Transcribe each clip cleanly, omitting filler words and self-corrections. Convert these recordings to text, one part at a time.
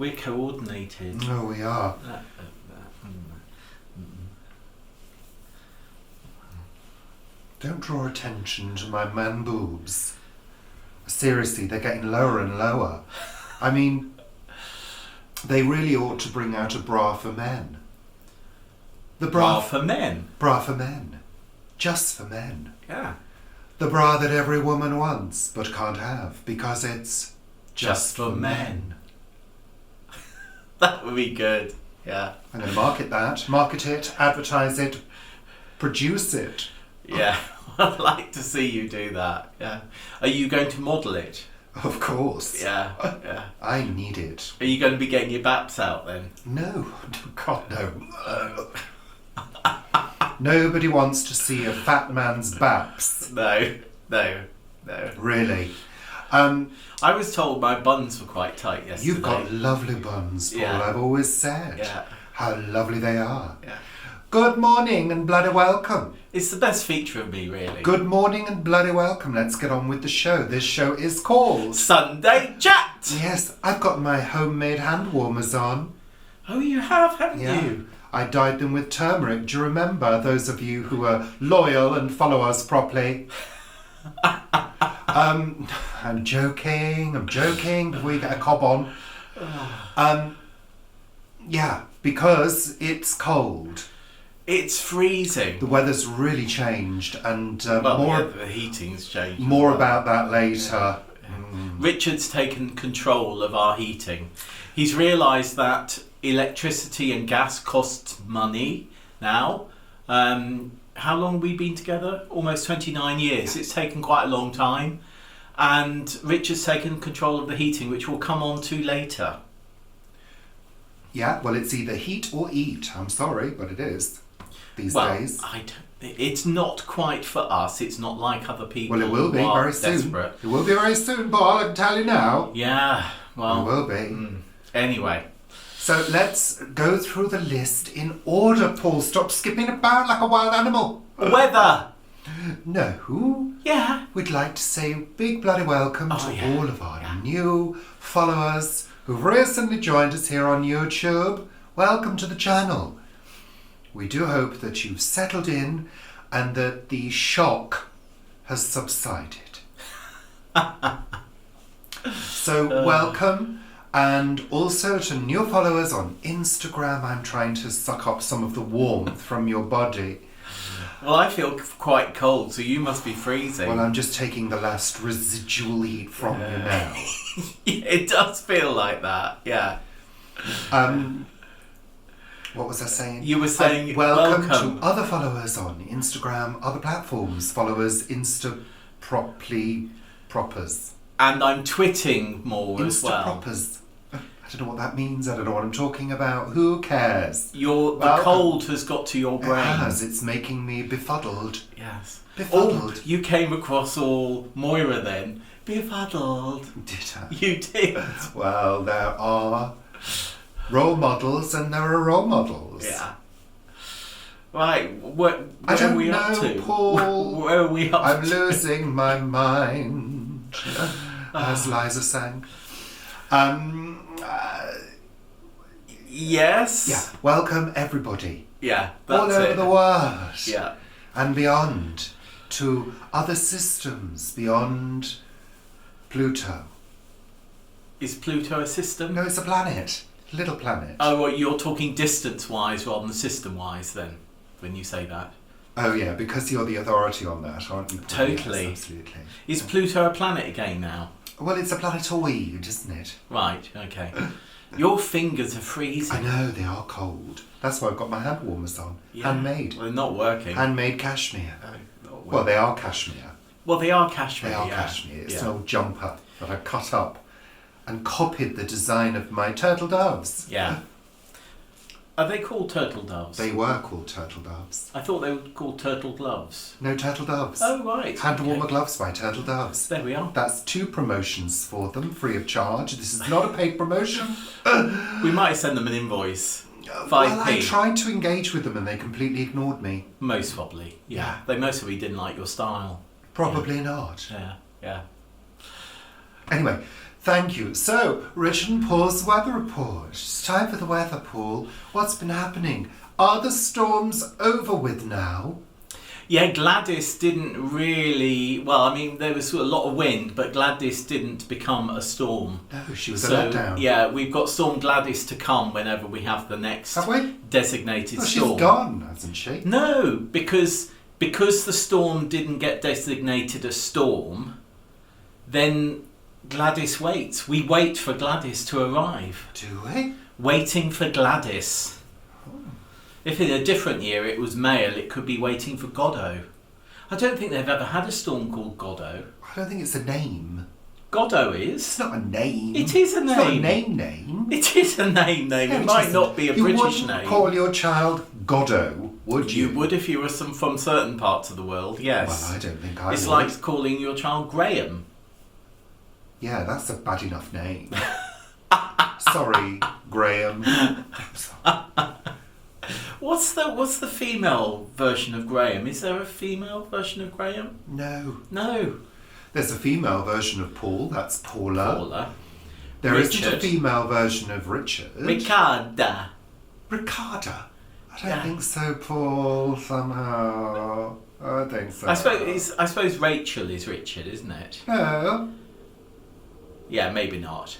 We're coordinated. Oh, we are. Don't draw attention to my man boobs. Seriously, they're getting lower and lower. I mean, they really ought to bring out a bra for men. The Bra for men? Bra for men. Just for men. Yeah. The bra that every woman wants but can't have because it's just for men. That would be good. Yeah. I'm going to market it, advertise it, produce it. Yeah. I'd like to see you do that. Yeah. Are you going to model it? Of course. Yeah. Yeah. I need it. Are you going to be getting your baps out then? No. God, no. Nobody wants to see a fat man's baps. No. Really. I was told my buns were quite tight yesterday. You've got lovely buns, Paul, Yeah. I've always said. Yeah. How lovely they are. Yeah. Good morning and bloody welcome. It's the best feature of me, really. Good morning and bloody welcome. Let's get on with the show. This show is called Sunday Chat! Yes, I've got my homemade hand warmers on. Oh, you have, haven't you? I dyed them with turmeric. Do you remember, those of you who are loyal and follow us properly? I'm joking before you get a cob on. Yeah, because it's cold. It's freezing. The weather's really changed, and the heating's changed. More about that later. Richard's taken control of our heating. He's realised that electricity and gas costs money now. How long have we been together? Almost 29 years. It's taken quite a long time. And Richard's taken control of the heating, which we'll come on to later. Yeah, well, it's either heat or eat. I'm sorry, but it is these days. It's not quite for us. It's not like other people. Well, it will be very desperate. soon. It will be very soon, Paul, I can tell you now. Yeah, well... It will be. Anyway. So let's go through the list in order, Paul. Stop skipping about like a wild animal. Weather! No. Yeah. We'd like to say a big bloody welcome to all of our new followers who've recently joined us here on YouTube. Welcome to the channel. We do hope that you've settled in and that the shock has subsided. So welcome. And also to new followers on Instagram. I'm trying to suck up some of the warmth from your body. Well, I feel quite cold, so you must be freezing. Well, I'm just taking the last residual heat from you now. Yeah, it does feel like that, yeah. What was I saying? You were saying welcome to other followers on Instagram, other platforms. Followers Proppers. And I'm twitting more as well. Proppers. I don't know what that means. I don't know what I'm talking about. Who cares? The cold has got to your brain. It has. It's making me befuddled. Yes. Befuddled. Oh, you came across all Moira then. Befuddled. Did I? You did. Well, there are role models and there are role models. Yeah. Right, what are we up to? Paul. Where are we up to? I'm losing my mind, as Liza sang. Yes. Yeah. Welcome everybody. Yeah. That's all over the world. Yeah. And beyond, to other systems beyond Pluto. Is Pluto a system? No, it's a planet. Little planet. Oh, well, you're talking distance-wise rather than system-wise then, when you say that. Oh yeah, because you're the authority on that, aren't you? Totally. Yes, absolutely. Is Pluto a planet again now? Well, it's a planetoid, isn't it? Right, okay. Your fingers are freezing. I know, they are cold. That's why I've got my hand warmers on. Yeah. Handmade. Well, they're not working. Handmade cashmere. Not Well, they are cashmere. Well, they are cashmere, They are yeah. cashmere. It's an old jumper that I cut up and copied the design of my turtle doves. Yeah. Are they called turtle doves? They were called turtle doves. I thought they were called turtle gloves. No, turtle doves. Oh, right. Hand warmer gloves by Turtle Doves. There we are. That's 2 promotions for them, free of charge. This is not a paid promotion. We might send them an invoice. 5p. Well, I tried to engage with them and they completely ignored me. Most probably, yeah. Yeah. They most probably didn't like your style. Probably not. Yeah, yeah. Anyway, Thank you. So, Richard and Paul's weather report. It's time for the weather, Paul. What's been happening? Are the storms over with now? Yeah, Gladys didn't really... Well, I mean, there was a lot of wind, but Gladys didn't become a storm. No, she was a letdown. Yeah, we've got Storm Gladys to come whenever we have the next Have we? designated storm. She's gone, hasn't she? No, because the storm didn't get designated a storm, then Gladys waits. We wait for Gladys to arrive. Do we? Waiting for Gladys. If in a different year it was male, it could be waiting for Godot. I don't think they've ever had a storm called Godot. I don't think it's a name. Godot is. It's not a name. It is a name. It's not a name. It is a name. No, it might not be a British name. You wouldn't name. call your child Godot, would you? You would if you were from certain parts of the world, yes. Well, I don't think I It's would. like calling your child Graham. Yeah, that's a bad enough name. Sorry, Graham. What's the female version of Graham? Is there a female version of Graham? No. No. There's a female version of Paul, that's Paula. Paula. There Richard. isn't a female version of Richard. Ricarda. Ricarda? I don't Yeah. think so, Paul, somehow. I don't think so. I suppose Rachel is Richard, isn't it? No. Yeah, maybe not.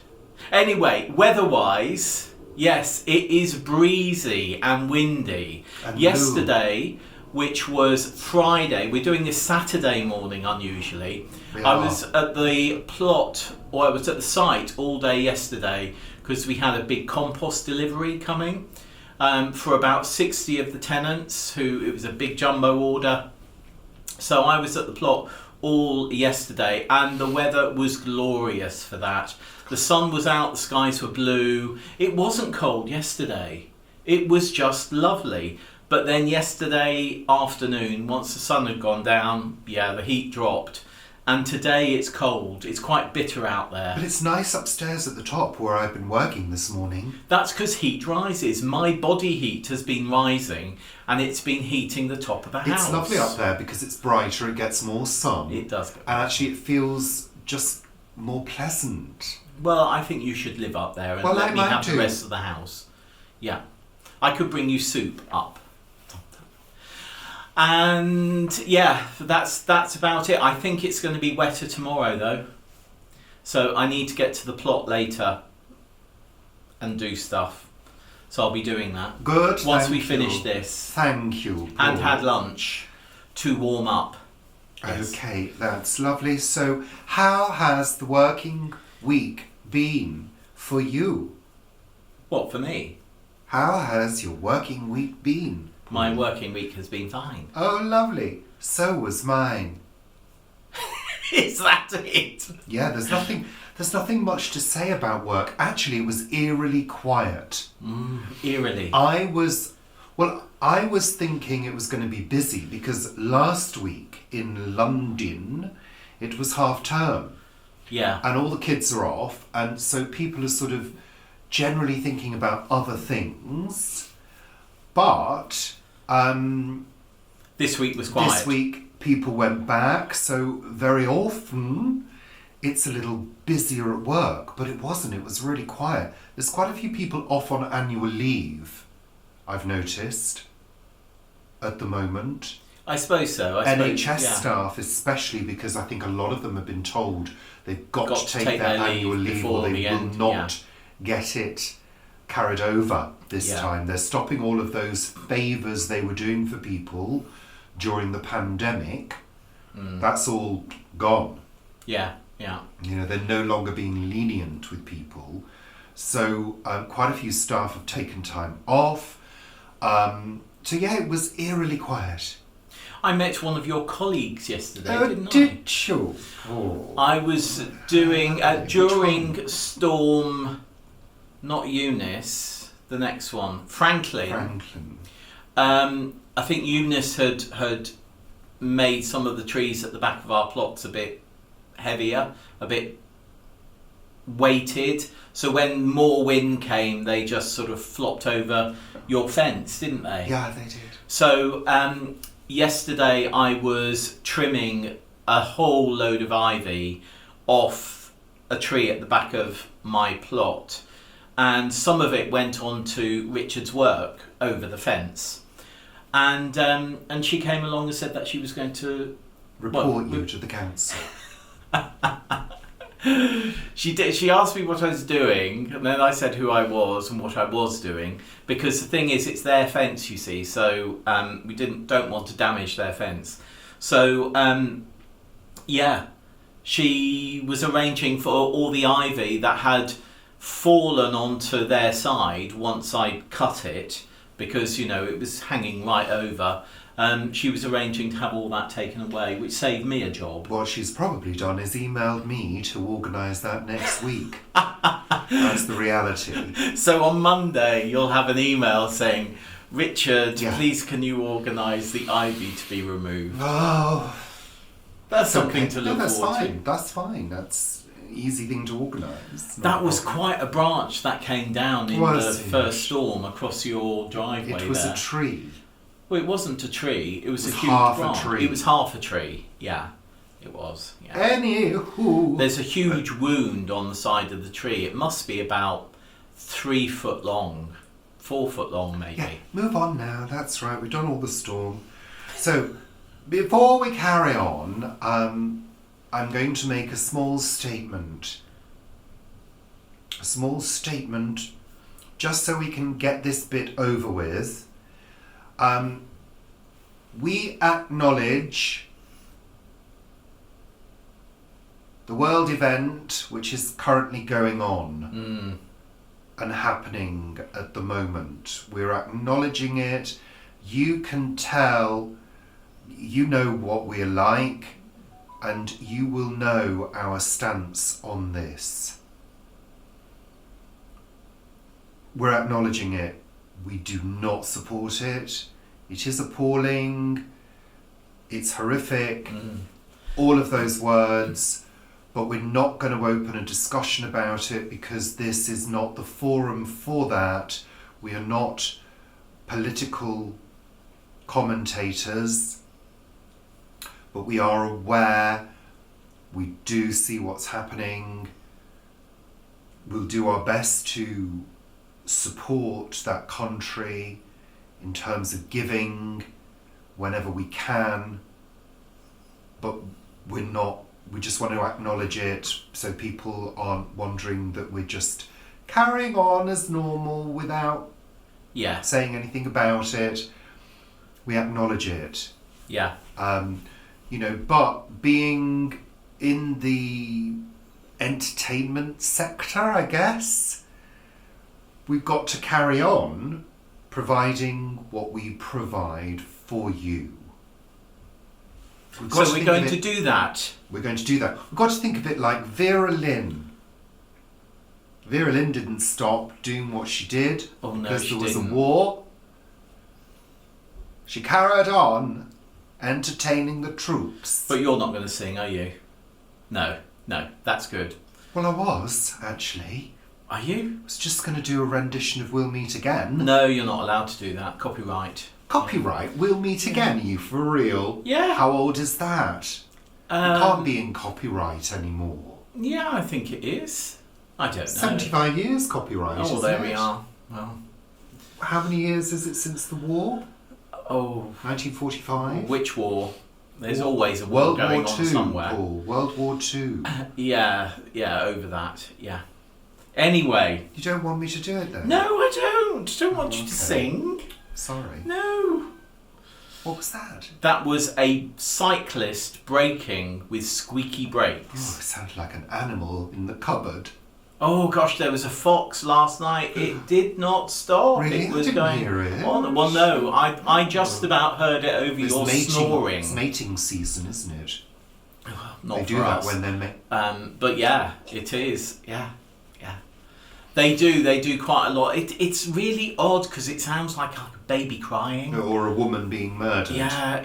Anyway, weather-wise, yes, it is breezy and windy. And Yesterday, which was Friday, we're doing this Saturday morning unusually. I was at the plot, or I was at the site all day yesterday because we had a big compost delivery coming for about 60 of the tenants it was a big jumbo order. So I was at the plot all yesterday and the weather was glorious for that. The sun was out, the skies were blue. It wasn't cold yesterday. It was just lovely. But then yesterday afternoon, once the sun had gone down, the heat dropped. And today it's cold. It's quite bitter out there. But it's nice upstairs at the top where I've been working this morning. That's because heat rises. My body heat has been rising and it's been heating the top of the house. It's lovely up there because it's brighter, it gets more sun. It does. And actually it feels just more pleasant. Well, I think you should live up there and let me have the rest of the house. Yeah. I could bring you soup up. And yeah, that's about it. I think it's going to be wetter tomorrow though. So I need to get to the plot later and do stuff. So I'll be doing that. Good. Once we finish this. Thank you, Paul. And had lunch to warm up. Yes. Okay, that's lovely. So how has the working week been for you? What, for me? How has your working week been? My working week has been fine. Oh, lovely. So was mine. Is that it? Yeah, there's nothing much to say about work. Actually, it was eerily quiet. Eerily. I was thinking it was going to be busy because last week in London, it was half term. Yeah. And all the kids are off, and so people are sort of generally thinking about other things. But this week was quiet. This week people went back, so very often it's a little busier at work, but it wasn't. It was really quiet. There's quite a few people off on annual leave, I've noticed, at the moment. I suppose so. NHS staff especially, because I think a lot of them have been told they've got to take their annual leave or they will not get it carried over this time. They're stopping all of those favours they were doing for people during the pandemic. That's all gone. Yeah. You know, they're no longer being lenient with people. So quite a few staff have taken time off. So yeah, it was eerily quiet. I met one of your colleagues yesterday, didn't I? Did you? Oh. I was doing, during Storm, not Eunice, the next one, Franklin. I think Eunice had made some of the trees at the back of our plots a bit heavier, a bit weighted. So when more wind came, they just sort of flopped over your fence, didn't they? Yeah, they did. So yesterday I was trimming a whole load of ivy off a tree at the back of my plot, and some of it went on to Richard's work over the fence. And she came along and said that she was going to report you to the council. She did. She asked me what I was doing, and then I said who I was and what I was doing. Because the thing is, it's their fence, you see. So we don't want to damage their fence. So yeah, she was arranging for all the ivy that had fallen onto their side once I cut it, because it was hanging right over. She was arranging to have all that taken away, which saved me a job. What she's probably done is emailed me to organise that next week. That's the reality. So on Monday, you'll have an email saying, Richard, please can you organise the ivy to be removed? Oh, that's something to look forward to. That's fine. That's an easy thing to organise. That was quite a branch that came down in the first storm across your driveway. It was a tree. Well, it wasn't a tree. It was a huge half branch. a tree. It was half a tree. Yeah, it was. Yeah. Anywho, there's a huge wound on the side of the tree. It must be about 3 foot long, 4 foot long, maybe. Yeah, move on now. That's right. We've done all the storm. So, before we carry on, I'm going to make a small statement. A small statement, just so we can get this bit over with. We acknowledge the world event which is currently going on and happening at the moment. We're acknowledging it. You can tell, you know what we're like, and you will know our stance on this. We're acknowledging it. We do not support it. It is appalling. It's horrific. All of those words. But we're not going to open a discussion about it because this is not the forum for that. We are not political commentators. But we are aware. We do see what's happening. We'll do our best to support that country in terms of giving whenever we can, but we just want to acknowledge it so people aren't wondering that we're just carrying on as normal without saying anything about it. We acknowledge it. Yeah. But being in the entertainment sector, I guess, we've got to carry on providing what we provide for you. So we're going to do that. We're going to do that. We've got to think of it like Vera Lynn. Vera Lynn didn't stop doing what she did because there was a war. She carried on entertaining the troops. But you're not going to sing, are you? No, that's good. Well, I was, actually. Are you? I was just going to do a rendition of We'll Meet Again. No, you're not allowed to do that. Copyright. Copyright? We'll Meet Again? Are you for real? Yeah. How old is that? It can't be in copyright anymore. Yeah, I think it is. I don't know. 75 years copyright, Oh, there we are. Well, how many years is it since the war? Oh. 1945? Which war? There's always a war going on somewhere. Paul. World War II. Yeah, over that, yeah. Anyway. You don't want me to do it then? No, I don't. Don't want you to sing. Sorry. No. What was that? That was a cyclist braking with squeaky brakes. Oh, it sounded like an animal in the cupboard. Oh gosh, there was a fox last night. It did not stop. Really? It was I didn't hear it. on. Well, no, I just about heard it over your snoring. It's mating season, isn't it? Not they for do us. that when they're but yeah, it is. Yeah. They do quite a lot. It's really odd because it sounds like a baby crying. Or a woman being murdered. Yeah,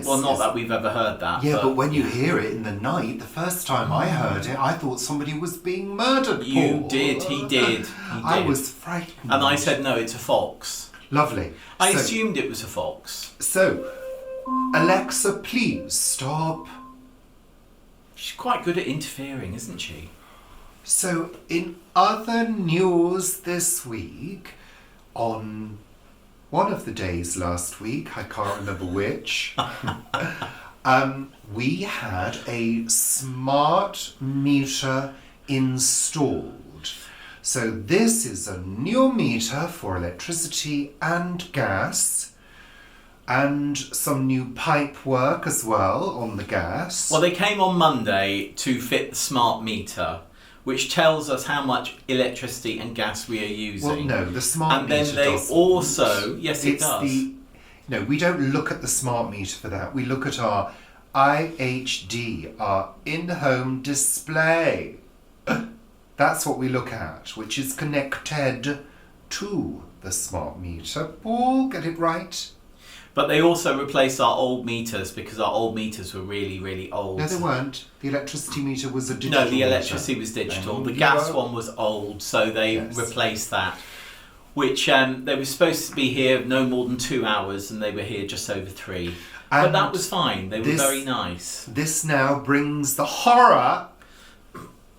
well, not that we've ever heard that. Yeah, but when you hear it in the night, the first time I heard it, I thought somebody was being murdered. You Paul. did, he did. I was frightened. And I said, no, it's a fox. Lovely. I assumed it was a fox. So, Alexa, please stop. She's quite good at interfering, isn't she? So, in other news this week, on one of the days last week, I can't remember which, we had a smart meter installed. So this is a new meter for electricity and gas, and some new pipe work as well on the gas. Well, they came on Monday to fit the smart meter, which tells us how much electricity and gas we are using. Well, no, the smart meter And then they doesn't. also, yes, it does. No, we don't look at the smart meter for that. We look at our IHD, our in-home display. That's what we look at, which is connected to the smart meter. Paul, get it right? But they also replaced our old meters because our old meters were really, really old. No, they weren't. The electricity meter was a digital No, the electricity meter. was digital. And The you gas were- one was old, so they Yes. replaced that. Which they were supposed to be here no more than 2 hours, and they were here just over 3. But And that was fine. They were this- very nice. This now brings the horror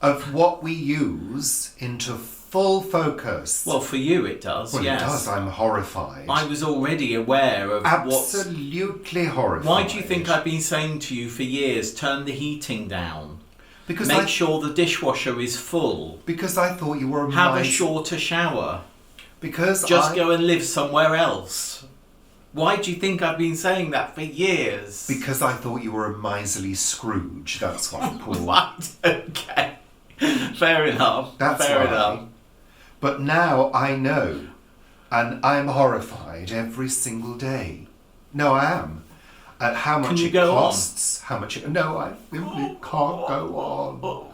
of what we use into full focus. Well, for you it does, Well, yes. it does. I'm horrified. I was already aware of what's... Absolutely horrified. Why do you think I've been saying to you for years, turn the heating down? Because Make sure the dishwasher is full. Because I thought you were Have a shorter shower. Because Just go and live somewhere else. Why do you think I've been saying that for years? Because I thought you were a miserly Scrooge. That's why, Paul. What? Okay. Fair enough. That's Fair why. enough. But now I know, and I'm horrified every single day. No, I am. At how much you it go on? costs. How much it... No, I simply can't go on.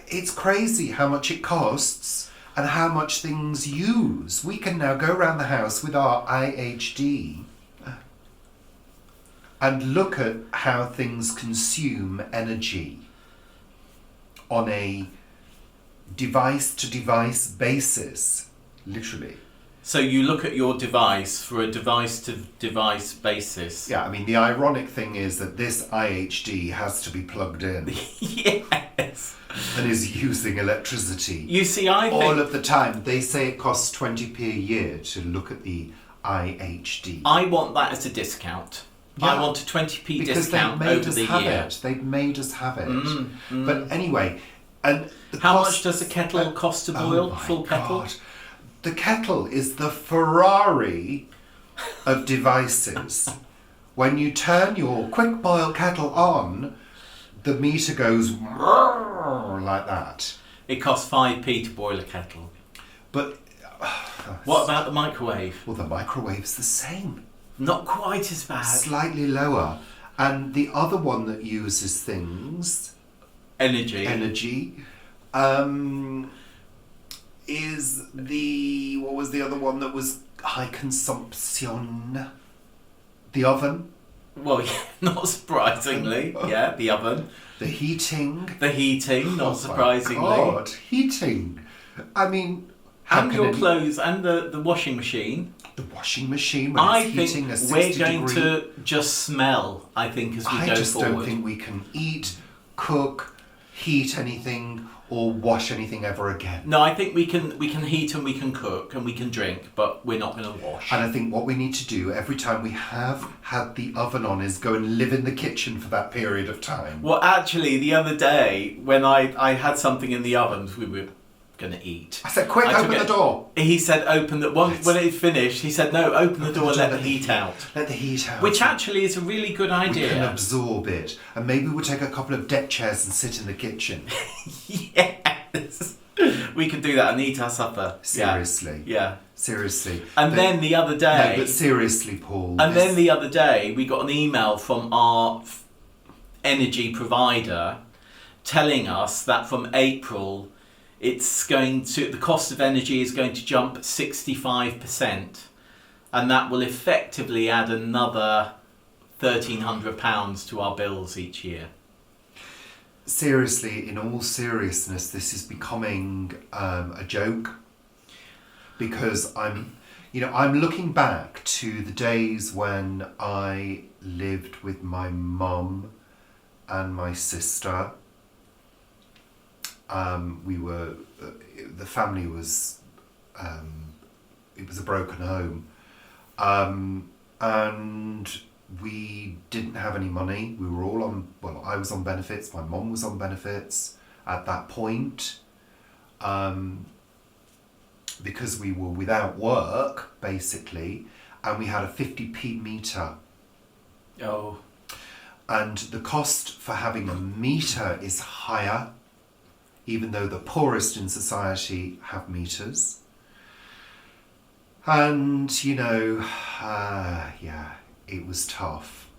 It's crazy how much it costs and how much things use. We can now go around the house with our IHD and look at how things consume energy on a device-to-device basis, literally. So you look at your device for a device-to-device basis. Yeah, I mean, the ironic thing is that this IHD has to be plugged in Yes. and is using electricity You see, I think... all of the time. They say it costs 20p a year to look at the IHD. I want that as a discount. Yeah. I want a 20p because discount they've made over us the have year. it. They've made us have it. But anyway, and the How costs- much does a kettle cost to boil? Oh my Full kettle? God. The kettle is the Ferrari of devices. When you turn your quick boil kettle on, the meter goes like that. It costs 5p to boil a kettle. But What about the microwave? well, the microwave's the same, Not quite as bad. slightly lower. And the other one that uses things, Energy. is the, what was the other one that was high consumption? The oven, Well, yeah, not surprisingly. Yeah, the oven. the heating. The heating, not Oh my surprisingly. God, heating. I mean, how And can your it- clothes and the washing machine. the washing machine when I it's think heating a 60 we're going degree. to just smell, I think, as we I go just forward. don't think we can eat, cook, heat anything, or wash anything ever again. No, I think we can heat and we can cook and we can drink, but we're not going to wash. And I think what we need to do every time we have had the oven on is go and live in the kitchen for that period of time. Well, actually, the other day when I had something in the oven, we were going to eat. I said, quick, I took open the it- door. He said, open the... When it finished, he said, no, open the door and let the heat out. Let the heat out. Which actually is a really good we can idea. absorb it. And maybe we'll take a couple of deck chairs and sit in the kitchen. Yes. We can do that and eat our supper. Seriously. Yeah. Seriously. And But- then the other day... No, but seriously, Paul. And then the other day, we got an email from our energy provider telling us that from April, the cost of energy is going to jump 65%, and that will effectively add another £1,300 to our bills each year. Seriously, in all seriousness, this is becoming a joke, because I'm looking back to the days when I lived with my mum and my sister, The family was, it was a broken home, and we didn't have any money. We were all on, well, I was on benefits, my mum was on benefits at that point, because we were without work, basically, and we had a 50p meter. Oh. And the cost for having a meter is higher, even though the poorest in society have meters. And, it was tough.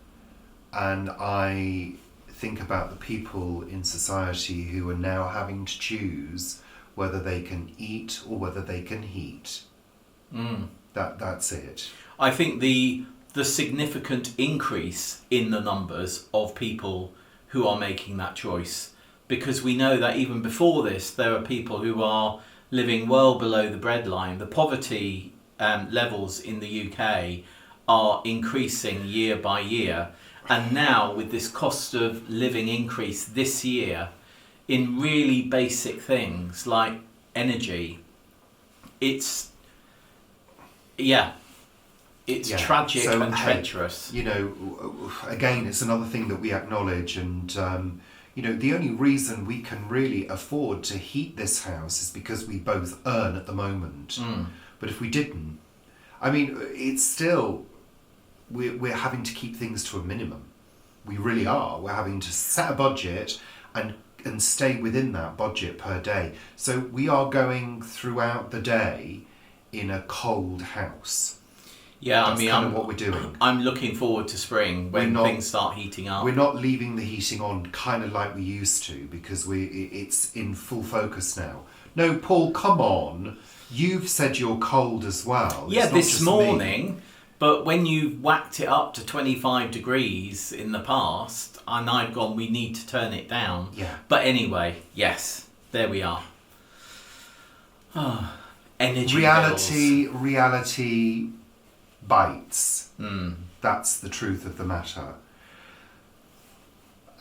And I think about the people in society who are now having to choose whether they can eat or whether they can heat. That's it. I think the significant increase in the numbers of people who are making that choice, because we know that even before this there are people who are living well below the breadline. The poverty levels in the UK are increasing year by year, and now with this cost of living increase this year in really basic things like energy, it's tragic and treacherous. Again, it's another thing that we acknowledge, and the only reason we can really afford to heat this house is because we both earn at the moment. But if we didn't, it's still, we're having to keep things to a minimum. We really are. We're having to set a budget and stay within that budget per day. So we are going throughout the day in a cold house. Yeah, That's kind of what we're doing. I'm looking forward to spring when things start heating up. We're not leaving the heating on kind of like we used to, because it's in full focus now. No, Paul, come on. You've said you're cold as well. Yeah, this morning, but when you've whacked it up to 25 degrees in the past, and I've gone, we need to turn it down. Yeah. But anyway, yes, there we are. Energy Reality bites. That's the truth of the matter.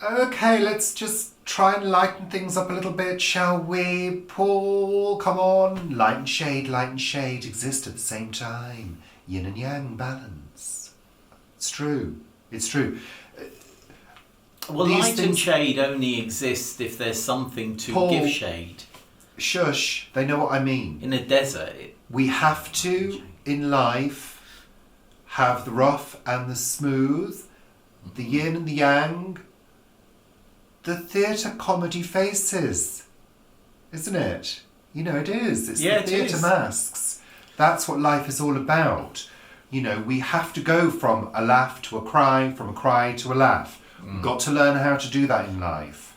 Okay, let's just try and lighten things up a little bit, shall we? Paul, come on. Light and shade exist at the same time. Yin and yang balance. It's true. Well, light and shade only exist if there's something to Paul, give shade. Shush, they know what I mean. In a desert. We have to, in life, have the rough and the smooth, the yin and the yang, the theatre comedy faces, isn't it? It is. It's the theatre masks. That's what life is all about. We have to go from a laugh to a cry, from a cry to a laugh. We've got to learn how to do that in life.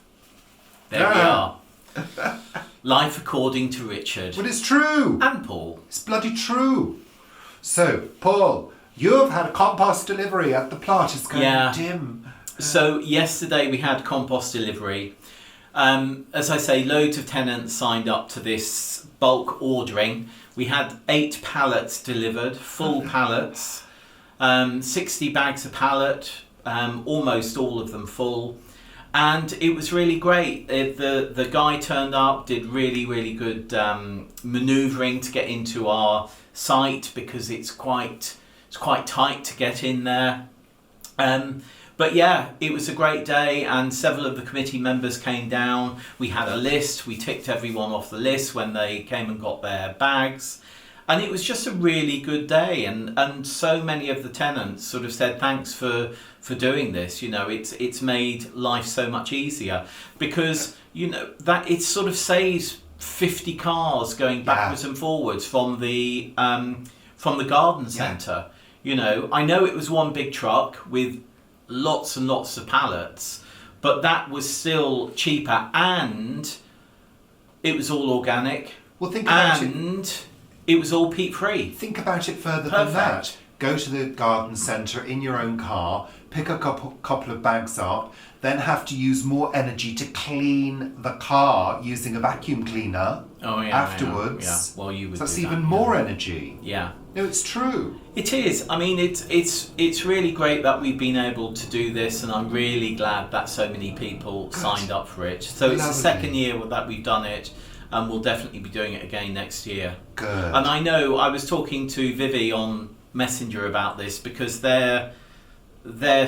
There we are. Life according to Richard. But it's true. And Paul. It's bloody true. So, Paul, you've had a compost delivery at the plot. It's going dim. So yesterday we had compost delivery. As I say, loads of tenants signed up to this bulk ordering. We had 8 pallets delivered, full pallets, 60 bags a pallet, almost all of them full. And it was really great. The guy turned up, did really, really good manoeuvring to get into our site, because it's quite tight to get in there. But yeah, it was a great day, and several of the committee members came down. We had a list. We ticked everyone off the list when they came and got their bags. And it was just a really good day, and so many of the tenants sort of said thanks for doing this. It's made life so much easier, because that it sort of saves 50 cars going backwards and forwards from the garden centre. I know it was one big truck with lots and lots of pallets, but that was still cheaper, and it was all organic. Well, think about it was all peat free. Think about it further than that. Go to the garden centre in your own car, pick a couple of bags up, then have to use more energy to clean the car using a vacuum cleaner afterwards. Yeah. Well, you would. So that's even more energy. Yeah. No, it's true. It is. I mean, it's really great that we've been able to do this, and I'm really glad that so many people signed up for it. So it's the second year that we've done it, and we'll definitely be doing it again next year. Good. And I know I was talking to Vivi on Messenger about this because their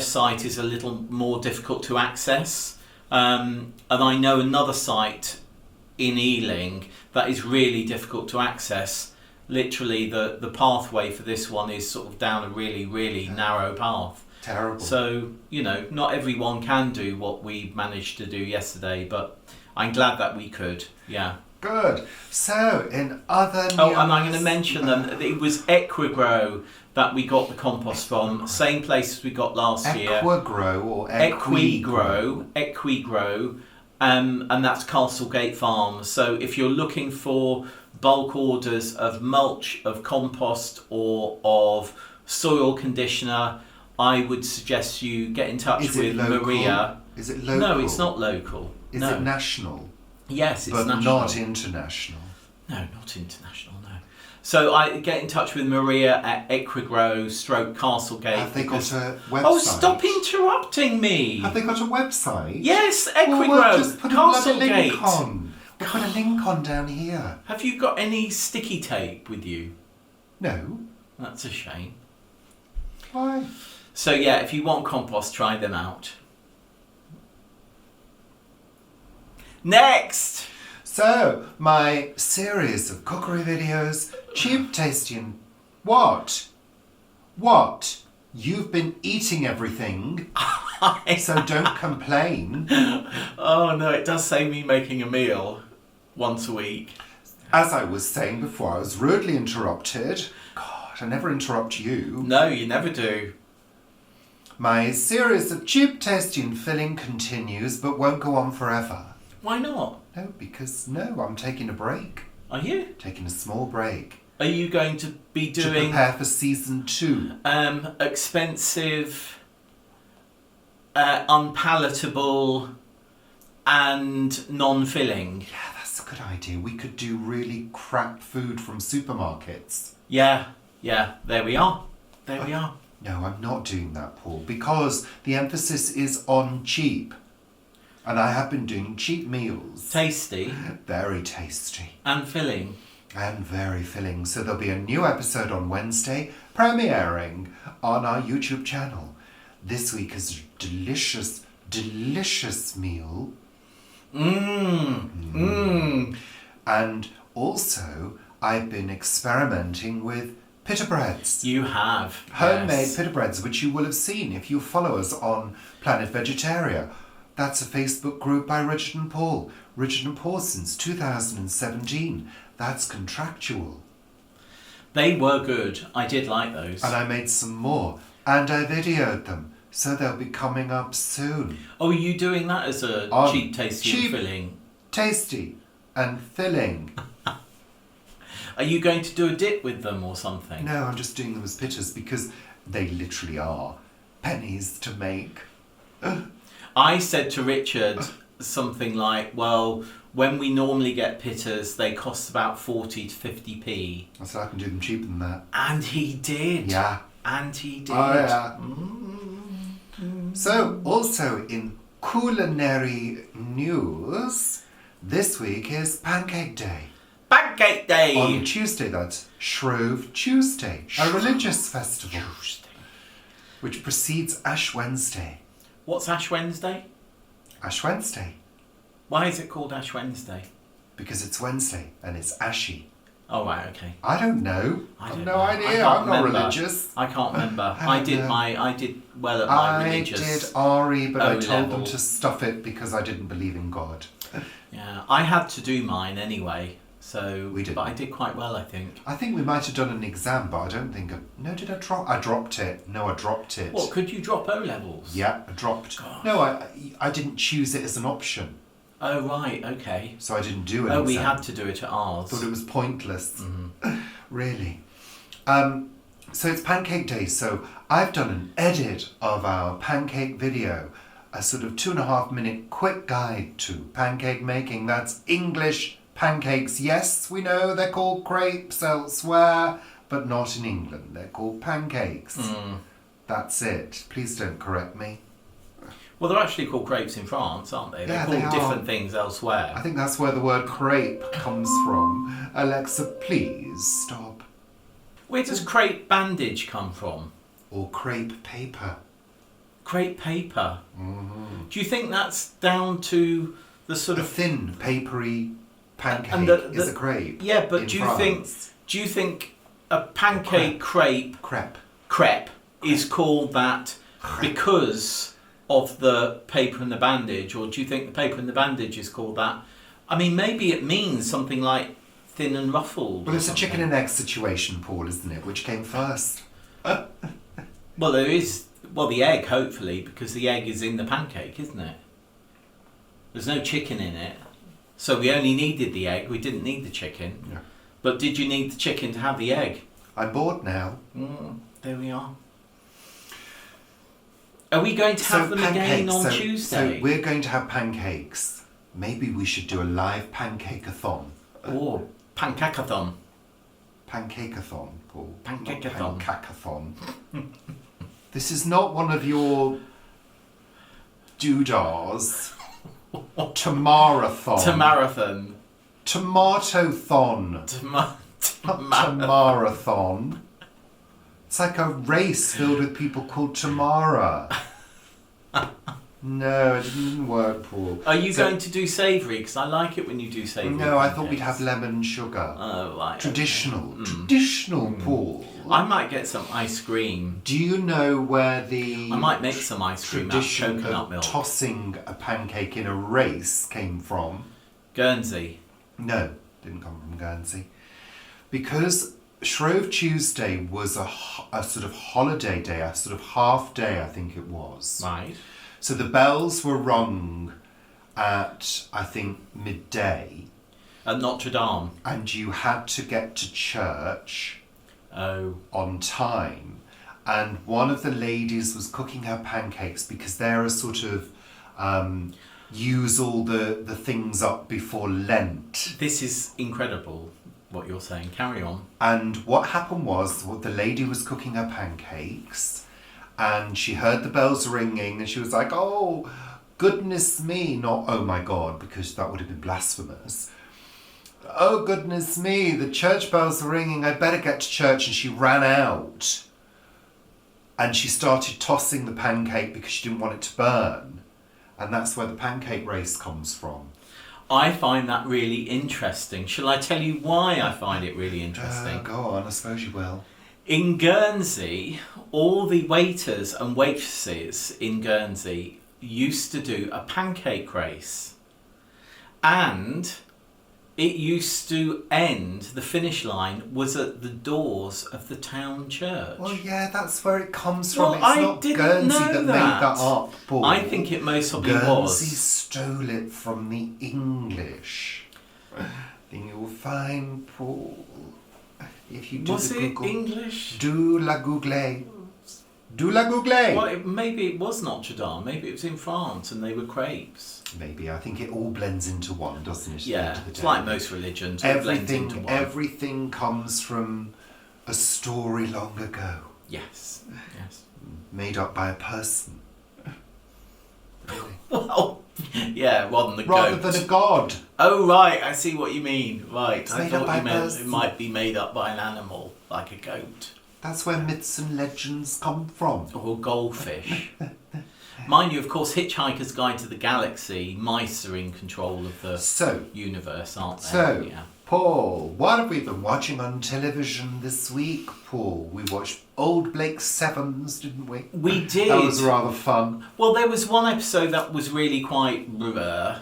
site is a little more difficult to access, and I know another site in Ealing that is really difficult to access. Literally, the pathway for this one is sort of down a really, really narrow path. Terrible. So, not everyone can do what we managed to do yesterday, but I'm glad that we could, yeah. Good. So, in other news... Oh, and I'm going to mention them. It was Equigrow that we got the compost from, same place as we got last year. Equigrow or Equigrow, and that's Castlegate Farms. So if you're looking for bulk orders of mulch, of compost, or of soil conditioner, I would suggest you get in touch with Maria. Is it local? No, it's not local. Is it national? Yes, it's but national. But not international? No, not international, no. So I get in touch with Maria at Equigrow / Castlegate. Have they got a website? Oh, stop interrupting me! Have they got a website? Yes, Equigrow, we'll just put Castlegate. A link on. We'll put a link on down here. Have you got any sticky tape with you? No. That's a shame. Why? So yeah, if you want compost, try them out. Next! So, my series of cookery videos, cheap, tasty and... What? What? You've been eating everything, so don't complain. Oh no, it does save me making a meal once a week. As I was saying before, I was rudely interrupted. God, I never interrupt you. No, you never do. My series of cheap, tasty and filling continues, but won't go on forever. Why not? No, because I'm taking a break. Are you? Taking a small break. Are you going to be doing... To prepare for season 2. Expensive, unpalatable and non-filling? Yeah, that's a good idea. We could do really crap food from supermarkets. Yeah, there we are. There we are. No, I'm not doing that, Paul, because the emphasis is on cheap. And I have been doing cheap meals. Tasty. Very tasty. And filling. And very filling. So there'll be a new episode on Wednesday, premiering on our YouTube channel. This week is a delicious, delicious meal. And also, I've been experimenting with pita breads. You have. Homemade pita breads, which you will have seen if you follow us on Planet Vegetaria. That's a Facebook group by Richard and Paul. Richard and Paul since 2017. That's contractual. They were good. I did like those. And I made some more. And I videoed them. So they'll be coming up soon. Oh, are you doing that as a cheap, tasty and filling? Tasty and filling. Are you going to do a dip with them or something? No, I'm just doing them as pittas because they literally are pennies to make. I said to Richard something like, well, when we normally get pittas, they cost about 40 to 50p. I said I can do them cheaper than that. And he did. Yeah. And he did. Oh, yeah. So, also in culinary news, this week is Pancake Day. Pancake Day! On Tuesday, that's Shrove Tuesday, a religious festival. Which precedes Ash Wednesday. What's Ash Wednesday? Ash Wednesday. Why is it called Ash Wednesday? Because it's Wednesday and it's ashy. Oh, right, okay. I don't know. I have no idea. I'm not religious. I can't remember. I did well at my religious. I did RE, but I told level. them to stuff it because I didn't believe in God. Yeah, I had to do mine anyway. So, we did. But I did quite well, I think. I think we might have done an exam, but I don't think... No, did I drop? I dropped it. No, I dropped it. What, could you drop O-levels? Yeah, I dropped. Gosh. No, I didn't choose it as an option. Oh, right, okay. So I didn't do it. Oh, we had to do it at ours. Thought it was pointless. Mm-hmm. Really. So it's Pancake Day, so I've done an edit of our pancake video. A sort of 2.5 minute quick guide to pancake making. That's English pancakes. Yes, we know they're called crepes elsewhere, but not in England. They're called pancakes. That's it. Please don't correct me. Well, they're actually called crepes in France, aren't they? They're Yeah, called different things elsewhere. I think that's where the word crepe comes from. Alexa, please stop. Where does crepe bandage come from? Or crepe paper. Crepe paper. Do you think that's down to the sort A of thin, papery pancake and is a crepe? Yeah, but in do you France. think a pancake crepe is called that because of the paper and the bandage, or do you think the paper and the bandage is called that? I mean, maybe it means something like thin and ruffled. Well, it's a chicken and egg situation, Paul, isn't it? Which came first? Well, there is. Well, the egg, hopefully, because the egg is in the pancake, isn't it? There's no chicken in it. So we only needed the egg. We didn't need the chicken. Yeah. But did you need the chicken to have the egg? I'm bored now. There we are. Are we going to have them again on Tuesday? So we're going to have pancakes. Maybe we should do a live pancake-a-thon. Or pancake-a-thon. Pancake-a-thon, Paul. Pancake-a-thon. Not pancake-a-thon. This is not one of your doodahs. Tamarathon. Tamarathon. Tomatothon. Tamarathon. It's like a race filled with people called Tamara. No, it didn't work, Paul. Are you going to do savoury? Because I like it when you do savoury. No, I thought we'd have lemon and sugar. Oh, right. Traditional. Traditional, Paul. I might get some ice cream. Do you know where the I might make some ice cream out of tradition coconut of milk. tossing a pancake in a race came from? Guernsey. No, didn't come from Guernsey. Because Shrove Tuesday was a sort of holiday day, a sort of half day, I think it was. Right. So the bells were rung at, I think, midday. At Notre Dame. And you had to get to church on time. And one of the ladies was cooking her pancakes because they're a sort of use all the things up before Lent. This is incredible, what you're saying. Carry on. And what happened was, the lady was cooking her pancakes and she heard the bells ringing and she was like, oh, goodness me. Not, oh my God, because that would have been blasphemous. Oh, goodness me, the church bells are ringing. I'd better get to church. And she ran out and she started tossing the pancake because she didn't want it to burn. And that's where the pancake race comes from. I find that really interesting. Shall I tell you why I find it really interesting? Go on, I suppose you will. In Guernsey, all the waiters and waitresses in Guernsey used to do a pancake race. And it used to end, the finish line was at the doors of the town church. Well, yeah, that's where it comes from. Well, it's I not didn't Guernsey know that made that up, Paul. I think it most probably Guernsey was. stole it from the English. Then you'll find, Paul, if you do Was the it Google, English? Do la Google. Do la Google. Well, maybe it was Notre Dame. Maybe it was in France and they were crepes. Maybe. I think it all blends into one, doesn't it? at the end Yeah, of the it's day? like most religions. It blends into one. Everything comes from a story long ago, Yes, yes. made up by a person. Really? Well, yeah, rather than a Rather goat. than a god. Oh, right, I see what you mean. Right, It's I made up thought by you meant person. it might be made up by an animal, like a goat. That's where myths and legends come from. Or goldfish. Mind you, of course, Hitchhiker's Guide to the Galaxy, mice are in control of the universe, aren't they? So, yeah. Paul, what have we been watching on television this week, Paul? We watched Old Blake Sevens, didn't we? We did. That was rather fun. Well, there was one episode that was really quite but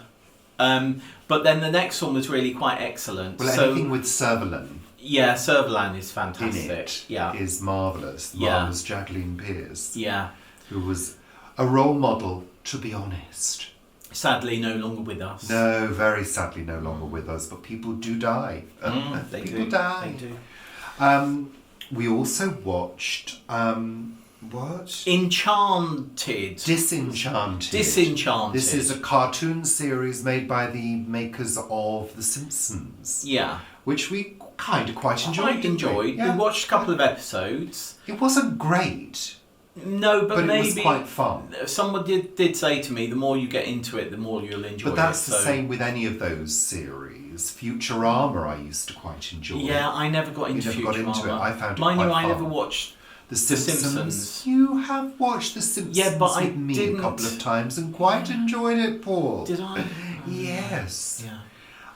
then the next one was really quite excellent. Well, anything with Servalan Yeah, Servalan is in fantastic. it Yeah. is marvellous. Yeah. Marvellous Jacqueline Pearce, Yeah. who was a role model, to be honest. Sadly, no longer with us. No, very sadly no longer with us, but people do die. They People do. die. They do. We also watched What? Enchanted. Disenchanted. Disenchanted. This is a cartoon series made by the makers of The Simpsons. Yeah. Which we kind of quite enjoyed. We watched a couple of episodes. It wasn't great. No, but maybe it was quite fun. Someone did say to me, the more you get into it, the more you'll enjoy it. But that's the same with any of those series. Futurama I used to quite enjoy. Yeah, I never got into Futurama. I found it Mind quite you, fun. I never watched The Simpsons. You have watched The Simpsons with me a couple of times and quite enjoyed it, Paul. Did I? Yes. Yeah.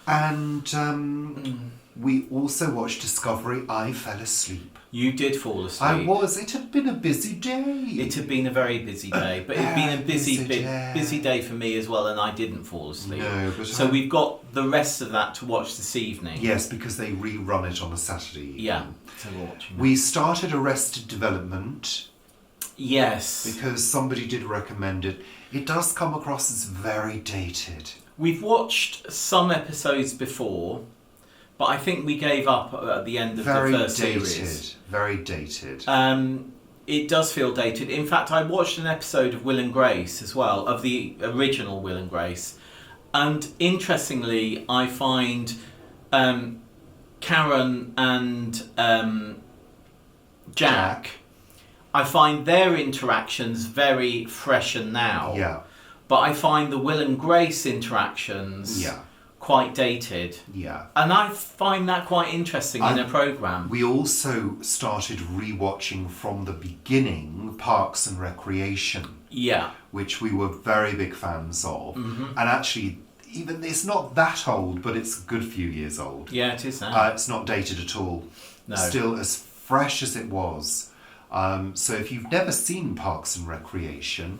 And we also watched Discovery. I fell asleep. You did fall asleep. I was. It had been a busy day. It had been a very busy day, but it had been a busy day for me as well, and I didn't fall asleep. No, but so we've got the rest of that to watch this evening. Yes, because they rerun it on a Saturday evening. Yeah, so we're watching that. We started Arrested Development. Yes. Because somebody did recommend it. It does come across as very dated. We've watched some episodes before, but I think we gave up at the end of the first series. Very dated. It does feel dated. In fact, I watched an episode of Will and Grace as well, of the original Will and Grace. And interestingly, I find Karen and Jack, I find their interactions very fresh and now. Yeah. But I find the Will and Grace interactions quite dated. Yeah. And I find that quite interesting in a programme. We also started rewatching from the beginning Parks and Recreation. Yeah. Which we were very big fans of. Mm-hmm. And actually, even it's not that old, but it's a good few years old. Yeah, it is now. It's not dated at all. No. Still as fresh as it was. So if you've never seen Parks and Recreation,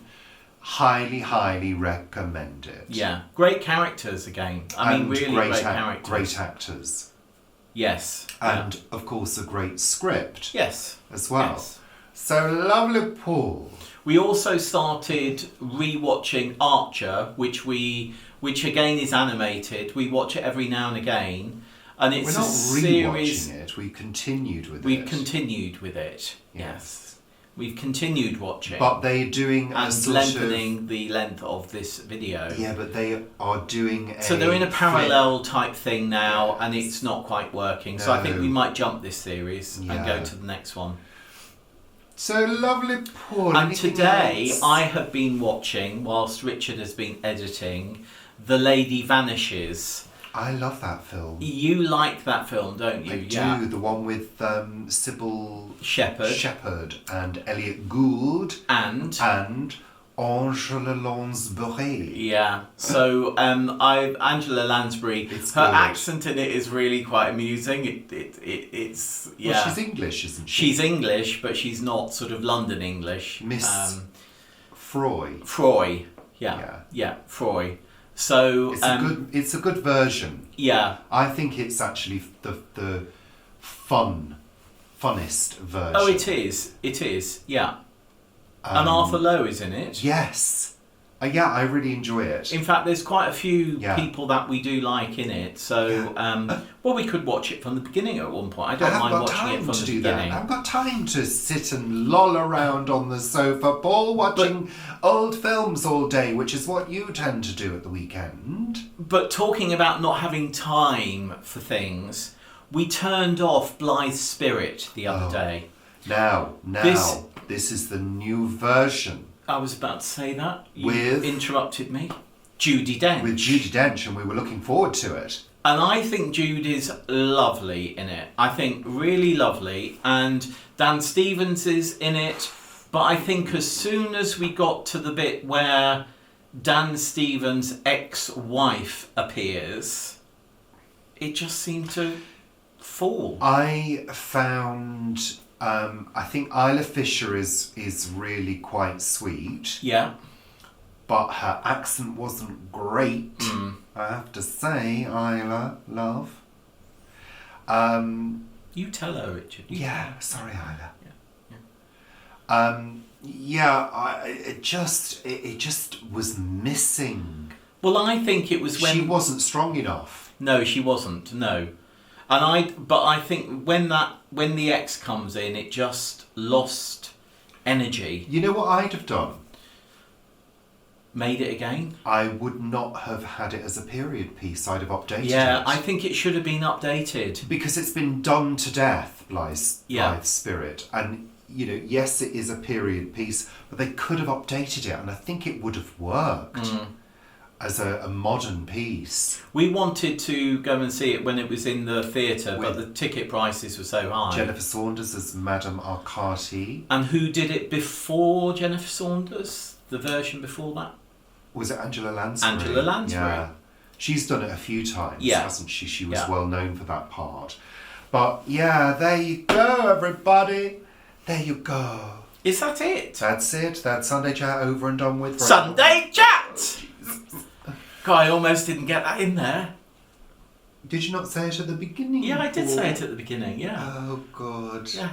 highly recommend it. Yeah, great characters again. I mean, really great characters. Great actors. Yes. And of course a great script. Yes. As well. Yes. So lovely, Paul. We also started rewatching Archer, which again is animated. We watch it every now and again. And it's We're not series. Rewatching it. We continued with it. We've continued with it. Yes. We've continued watching. But they're doing and lengthening the length of this video. Yeah, but they are doing So they're in a parallel type thing now, and it's not quite working. No. So I think we might jump this series and go to the next one. So lovely, Paul. And today I have been watching, whilst Richard has been editing, The Lady Vanishes. I love that film. You like that film, don't you? I do. The one with Sybil Shepherd and Elliot Gould and Angela Lansbury. Yeah. So Angela Lansbury. Her accent in it is really quite amusing. It's Well, she's English, isn't she? She's English, but she's not sort of London English. Miss Froy. Froy. Yeah. Froy. So it's a good version. Yeah. I think it's actually the funnest version. Oh, it is. Yeah. And Arthur Lowe is in it. Yes. I really enjoy it. In fact, there's quite a few people that we do like in it. So, well, we could watch it from the beginning at one point. I don't mind watching it from the beginning. I haven't got time to sit and loll around on the sofa, Paul, watching old films all day, which is what you tend to do at the weekend. But talking about not having time for things, we turned off Blythe Spirit the other day. Now, this is the new version. I was about to say that. You interrupted me. Judi Dench. With Judi Dench, and we were looking forward to it. And I think Jude is lovely in it. I think really lovely. And Dan Stevens is in it. But I think as soon as we got to the bit where Dan Stevens' ex-wife appears, it just seemed to fall. I found... I think Isla Fisher is really quite sweet. Yeah. But her accent wasn't great, I have to say, Isla, love. You tell her, Richard. Sorry, Isla. It just was missing. Well, I think it was when... She wasn't strong enough. No, she wasn't, no. But I think when the ex comes in, it just lost energy. You know what I'd have done? Made it again? I would not have had it as a period piece. I'd have updated it. Yeah, I think it should have been updated. Because it's been done to death, Blythe's Yeah. Spirit. And, you know, yes, it is a period piece, but they could have updated it, and I think it would have worked as a modern piece. We wanted to go and see it when it was in the theatre, but the ticket prices were so high. Jennifer Saunders as Madame Arcati. And who did it before Jennifer Saunders? The version before that? Was it Angela Lansbury? Angela Lansbury. Yeah. She's done it a few times, Yeah. hasn't she? She was Yeah. well known for that part. But yeah, there you go, everybody. There you go. Is that it? That's it. That's Sunday Chat over and done with. Sunday Chat! God, I almost didn't get that in there. Did you not say it at the beginning? Yeah, I did Paul? say it at the beginning, yeah. Oh, good. Yeah.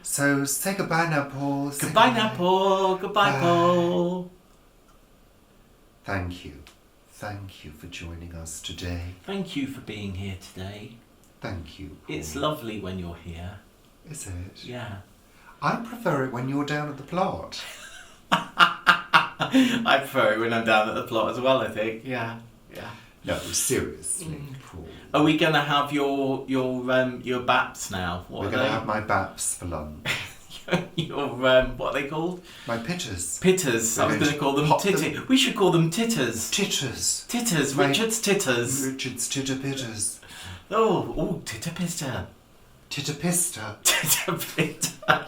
So say goodbye now, Paul. Say Goodbye now, Paul. Goodbye, Bye. Paul. Thank you. Thank you for joining us today. Thank you for being here today. Thank you, Paul. It's lovely when you're here. Is it? Yeah. I prefer it when you're down at the plot. I prefer it when I'm down at the plot as well, I think. Yeah. Yeah. No, seriously, Paul. Are we going to have your baps now? What We're are going to they? have my baps for lunch. Your what are they called? My pitters. Pitters. I was going to call them pop titty. We should call them titters. Titters. Titters. My- Richard's titters. Richard's titter pitters. Oh, titter pister. Titter pista. Titter pister.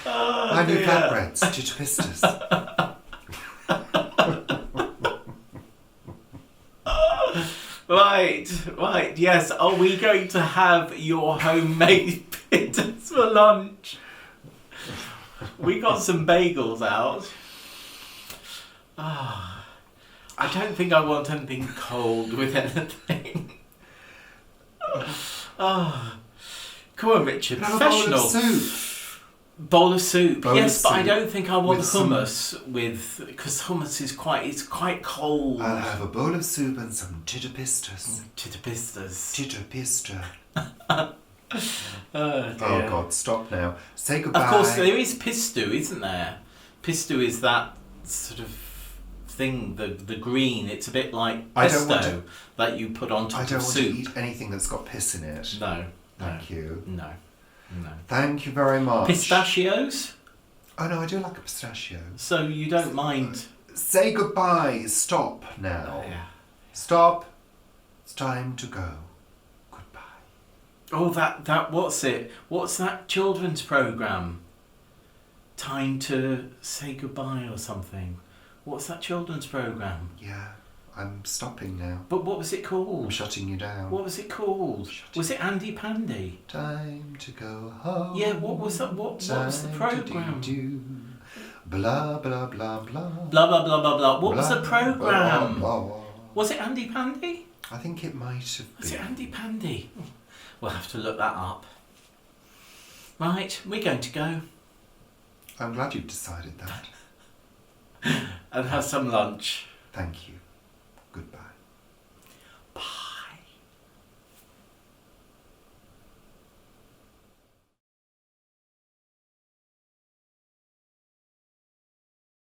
My new flatbreads. Titter pistas. Right, yes. Are we going to have your homemade pitters for lunch? We got some bagels out. I don't think I want anything cold with anything. Come on, Richard. Have a Professional. bowl of soup. Bowl of soup. Bowl Yes, of but I soup don't think I want with some- hummus because hummus is quite cold. I'll have a bowl of soup and some titter pistas. Titter pistas. Titter pista. Oh, dear. Oh God, stop now. Say goodbye. Of course, there is pistu, isn't there? Pistu is that sort of thing, the green. It's a bit like I don't pesto want to- that you put on top I don't of want soup. to eat anything that's got piss in it. No. Thank you. No. Thank you very much. Pistachios? Oh no, I do like a pistachio. So you don't mind? Say goodbye. Stop now. Yeah. Stop. It's time to go. Goodbye. Oh, that what's it? What's that children's programme? Time to say goodbye or something. What's that children's programme? Yeah, I'm stopping now. But what was it I'm called? shutting you down. What was it called? Was it Andy Pandy? Time to go home. Yeah, what was that? What was the programme? Do. Blah blah blah blah. Blah blah blah blah blah. What was the Blah, programme? blah, blah. Was it Andy Pandy? I think it might have Was it been. Andy Pandy? We'll have to look that up. Right, we're going to go I'm glad you've decided that. and have some lunch. Thank you. Goodbye.